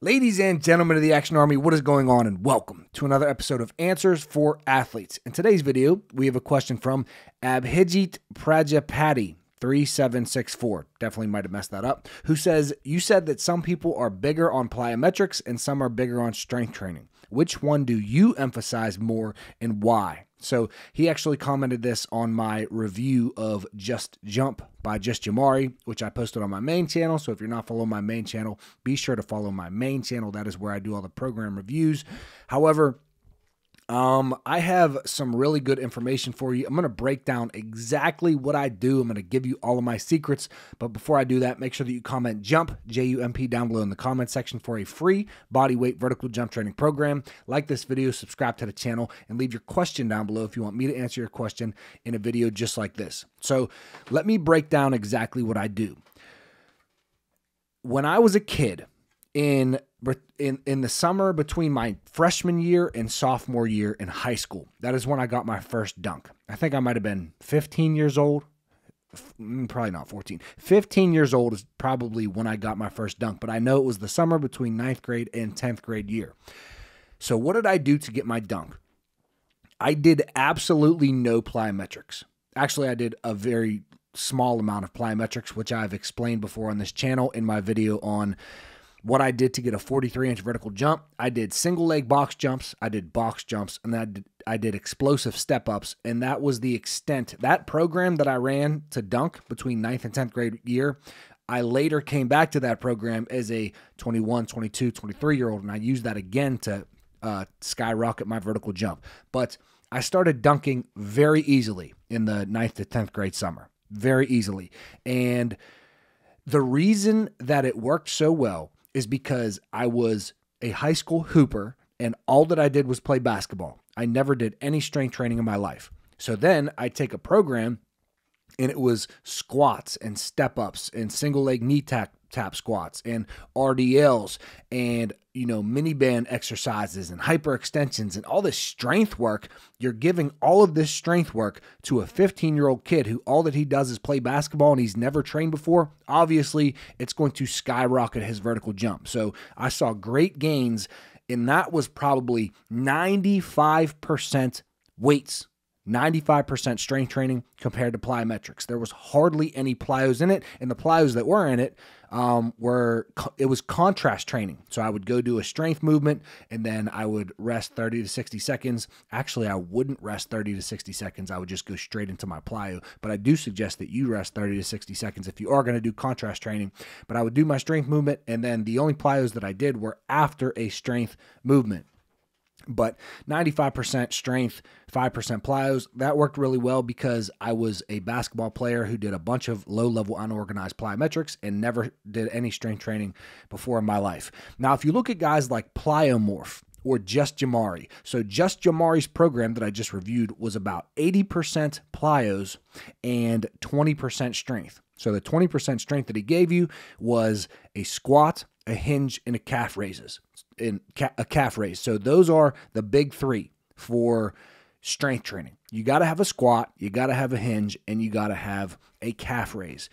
Ladies and gentlemen of the Action Army, what is going on? And welcome to another episode of Answers for Athletes. In today's video, we have a question from Abhijit Prajapati 3764. Definitely might have messed that up. Who says, you said that some people are bigger on plyometrics and some are bigger on strength training. Which one do you emphasize more and why? So he actually commented this on my review of Just Jump by Just Jamari, which I posted on my main channel. So if you're not following my main channel, be sure to follow my main channel. That is where I do all the program reviews. However, I have some really good information for you. I'm going to break down exactly what I do. I'm going to give you all of my secrets. But before I do that, make sure that you comment JUMP, J-U-M-P, down below in the comment section for a free bodyweight vertical jump training program. Like this video, subscribe to the channel, and leave your question down below if you want me to answer your question in a video just like this. So let me break down exactly what I do. When I was a kid, in the summer between my freshman year and sophomore year in high school, that is when I got my first dunk. I think I might have been 15 years old. Probably not 14. 15 years old is probably when I got my first dunk, but I know it was the summer between 9th grade and 10th grade year. So what did I do to get my dunk? I did absolutely no plyometrics. Actually, I did a very small amount of plyometrics, which I've explained before on this channel in my video on what I did to get a 43-inch vertical jump. I did single leg box jumps, I did box jumps, and I did explosive step-ups, and that was the extent. That program that I ran to dunk between 9th and 10th grade year, I later came back to that program as a 21, 22, 23-year-old, and I used that again to skyrocket my vertical jump. But I started dunking very easily in the 9th to 10th grade summer, very easily. And the reason that it worked so well is because I was a high school hooper and all that I did was play basketball. I never did any strength training in my life. So then I take a program and it was squats and step ups and single leg knee tap squats and RDLs and, mini band exercises and hyperextensions and all this strength work. You're giving all of this strength work to a 15-year-old kid who all that he does is play basketball and he's never trained before. Obviously, it's going to skyrocket his vertical jump. So I saw great gains, and that was probably 95% weights. 95% strength training compared to plyometrics. There was hardly any plyos in it, and the plyos that were in it it was contrast training. So I would go do a strength movement, and then I would rest 30 to 60 seconds. Actually, I wouldn't rest 30 to 60 seconds. I would just go straight into my plyo, but I do suggest that you rest 30 to 60 seconds if you are going to do contrast training. But I would do my strength movement, and then the only plyos that I did were after a strength movement. But 95% strength, 5% plyos, that worked really well because I was a basketball player who did a bunch of low-level unorganized plyometrics and never did any strength training before in my life. Now, if you look at guys like Plyometrics or Just Jamari, so Just Jamari's program that I just reviewed was about 80% plyos and 20% strength. So the 20% strength that he gave you was a squat, a hinge, and a calf raises. A calf raise. So those are the big three for strength training. You got to have a squat, you got to have a hinge, and you got to have a calf raise.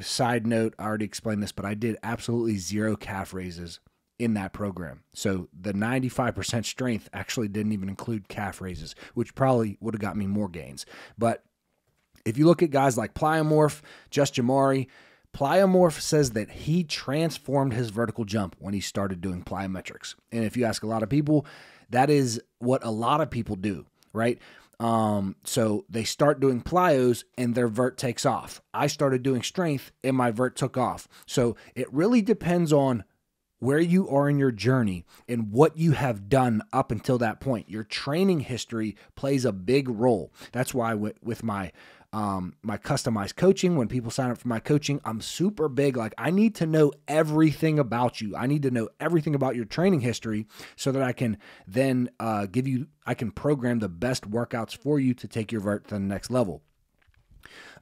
Side note, I already explained this, but I did absolutely zero calf raises in that program. So the 95% strength actually didn't even include calf raises, which probably would have got me more gains. But if you look at guys like Plyometrics, Just Jamari, Plyometrics says that he transformed his vertical jump when he started doing plyometrics. And if you ask a lot of people, that is what a lot of people do, right? So they start doing plyos and their vert takes off. I started doing strength and my vert took off. So it really depends on where you are in your journey and what you have done up until that point. Your training history plays a big role. That's why with my customized coaching, when people sign up for my coaching, I'm super big. Like, I need to know everything about you. I need to know everything about your training history so that I can then I can program the best workouts for you to take your vert to the next level.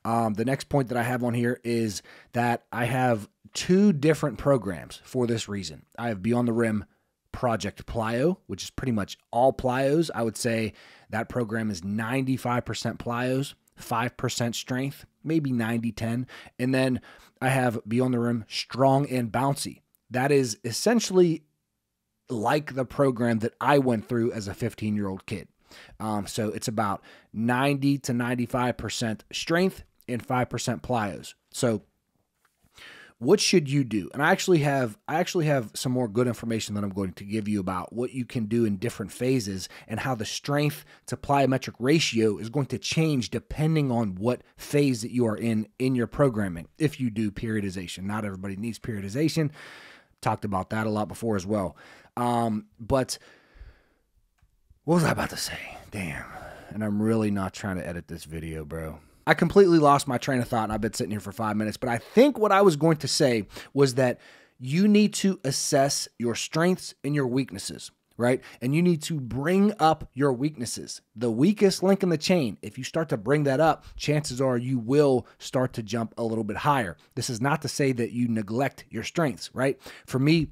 The next point that I have on here is that I have two different programs for this reason. I have Beyond the Rim Project Plyo, which is pretty much all plyos. I would say that program is 95% plyos, 5% strength, maybe 90-10. And then I have Beyond the Rim Strong and Bouncy. that is essentially like the program that I went through as a 15-year-old kid. So it's about 90 to 95% strength and 5% plyos. So what should you do? And I actually have some more good information that I'm going to give you about what you can do in different phases and how the strength to plyometric ratio is going to change depending on what phase that you are in your programming. If you do periodization, not everybody needs periodization. Talked about that a lot before as well. But what was I about to say? Damn. And I'm really not trying to edit this video, bro. I completely lost my train of thought, and I've been sitting here for 5 minutes. But I think what I was going to say was that you need to assess your strengths and your weaknesses, right? And you need to bring up your weaknesses. The weakest link in the chain, if you start to bring that up, chances are you will start to jump a little bit higher. This is not to say that you neglect your strengths, right? For me,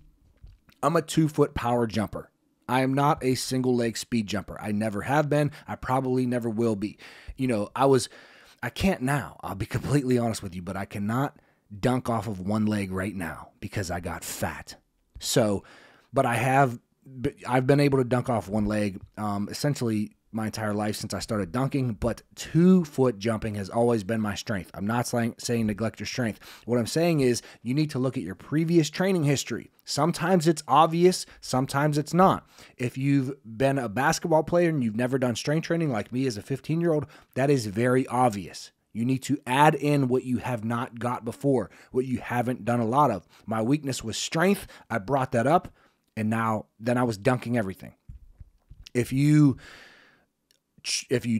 I'm a 2-foot power jumper. I am not a single leg speed jumper. I never have been. I probably never will be. You know, I can't now. I'll be completely honest with you, but I cannot dunk off of one leg right now because I got fat. So, but I've been able to dunk off one leg essentially my entire life since I started dunking, but 2-foot jumping has always been my strength. I'm not saying neglect your strength. What I'm saying is you need to look at your previous training history. Sometimes it's obvious, sometimes it's not. If you've been a basketball player and you've never done strength training like me as a 15-year-old, that is very obvious. You need to add in what you have not got before, what you haven't done a lot of. My weakness was strength. I brought that up, and then I was dunking everything. If you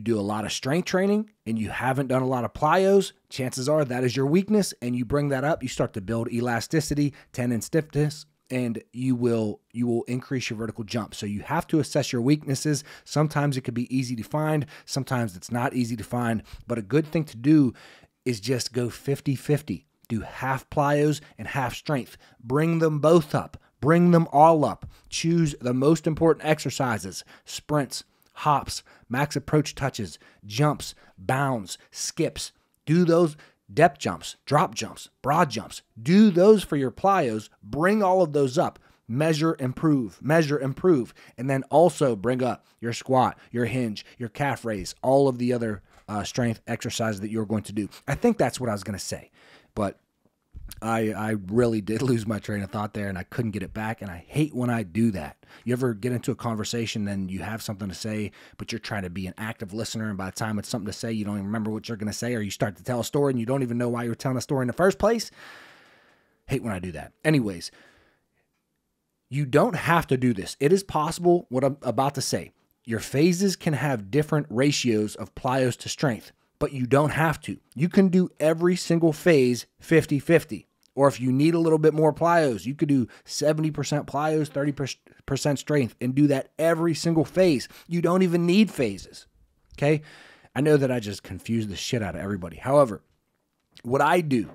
do a lot of strength training and you haven't done a lot of plyos, chances are that is your weakness, and you bring that up, you start to build elasticity, tendon stiffness, and you will increase your vertical jump. So you have to assess your weaknesses. Sometimes it could be easy to find, sometimes it's not easy to find, but a good thing to do is just go 50-50. Do half plyos and half strength. Bring them both up. Bring them all up. Choose the most important exercises: sprints, hops, max approach touches, jumps, bounds, skips. Do those depth jumps, drop jumps, broad jumps. Do those for your plyos. Bring all of those up. Measure, improve, and then also bring up your squat, your hinge, your calf raise, all of the other strength exercises that you're going to do. I think that's what I was going to say, but I really did lose my train of thought there, and I couldn't get it back, and I hate when I do that. You ever get into a conversation and you have something to say, but you're trying to be an active listener, and by the time it's something to say, you don't even remember what you're going to say, or you start to tell a story and you don't even know why you were telling a story in the first place? Hate when I do that. Anyways, you don't have to do this. It is possible, what I'm about to say. Your phases can have different ratios of plyos to strength, but you don't have to. You can do every single phase 50-50. Or if you need a little bit more plyos, you could do 70% plyos, 30% strength, and do that every single phase. You don't even need phases, okay? I know that I just confused the shit out of everybody. However, what I do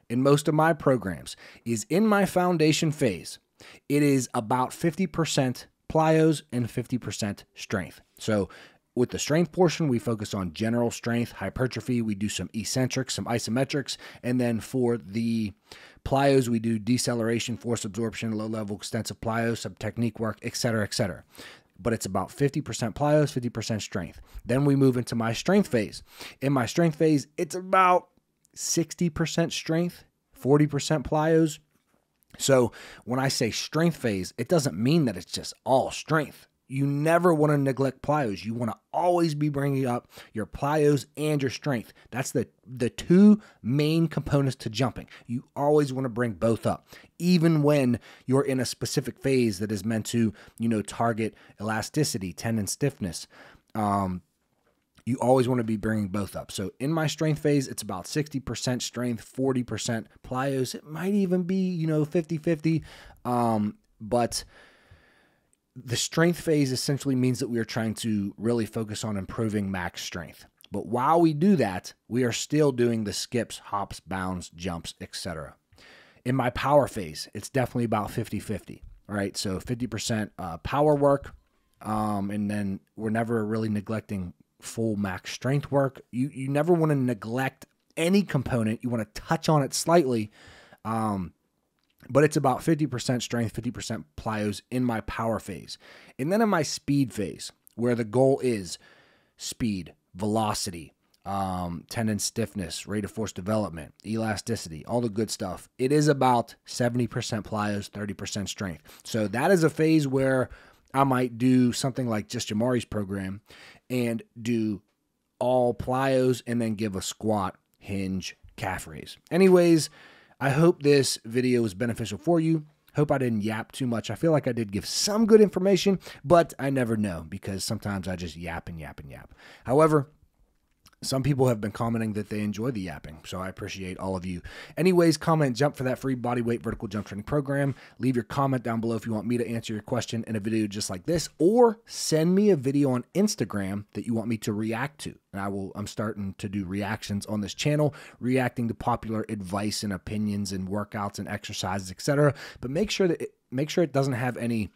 in most of my programs is in my foundation phase, it is about 50% plyos and 50% strength. So with the strength portion, we focus on general strength, hypertrophy. We do some eccentrics, some isometrics. And then for the plyos, we do deceleration, force absorption, low-level extensive plyos, some technique work, et cetera, et cetera. But it's about 50% plyos, 50% strength. Then we move into my strength phase. In my strength phase, it's about 60% strength, 40% plyos. So when I say strength phase, it doesn't mean that it's just all strength. You never want to neglect plyos. You want to always be bringing up your plyos and your strength. That's the two main components to jumping. You always want to bring both up, even when you're in a specific phase that is meant to, target elasticity, tendon stiffness. You always want to be bringing both up. So in my strength phase, it's about 60% strength, 40% plyos. It might even be, 50-50. But the strength phase essentially means that we are trying to really focus on improving max strength. But while we do that, we are still doing the skips, hops, bounds, jumps, etc. In my power phase, it's definitely about 50-50, right? So 50% power work, and then we're never really neglecting full max strength work. You never want to neglect any component. You want to touch on it slightly, but it's about 50% strength, 50% plyos in my power phase. And then in my speed phase, where the goal is speed, velocity, tendon stiffness, rate of force development, elasticity, all the good stuff, it is about 70% plyos, 30% strength. So that is a phase where I might do something like just Jamari's program and do all plyos and then give a squat, hinge, calf raise. Anyways, I hope this video was beneficial for you. Hope I didn't yap too much. I feel like I did give some good information, but I never know because sometimes I just yap and yap and yap. However, some people have been commenting that they enjoy the yapping, so I appreciate all of you. Anyways, comment jump for that free bodyweight vertical jump training program. Leave your comment down below if you want me to answer your question in a video just like this, or send me a video on Instagram that you want me to react to. And I'm starting to do reactions on this channel, reacting to popular advice and opinions and workouts and exercises, etc. But make sure it doesn't have any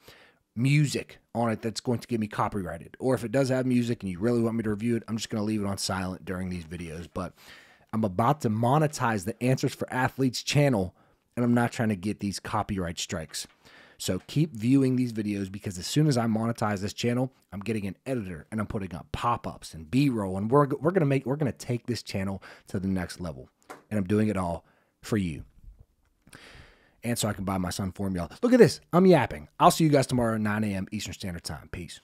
music on it that's going to get me copyrighted. Or if it does have music and you really want me to review it, I'm just going to leave it on silent during these videos. But I'm about to monetize the Answers for Athletes channel, and I'm not trying to get these copyright strikes. So keep viewing these videos, because as soon as I monetize this channel, I'm getting an editor and I'm putting up pop-ups and B-roll, and we're gonna take this channel to the next level. And I'm doing it all for you. And so I can buy my son formula. Look at this. I'm yapping. I'll see you guys tomorrow at 9 a.m. Eastern Standard Time. Peace.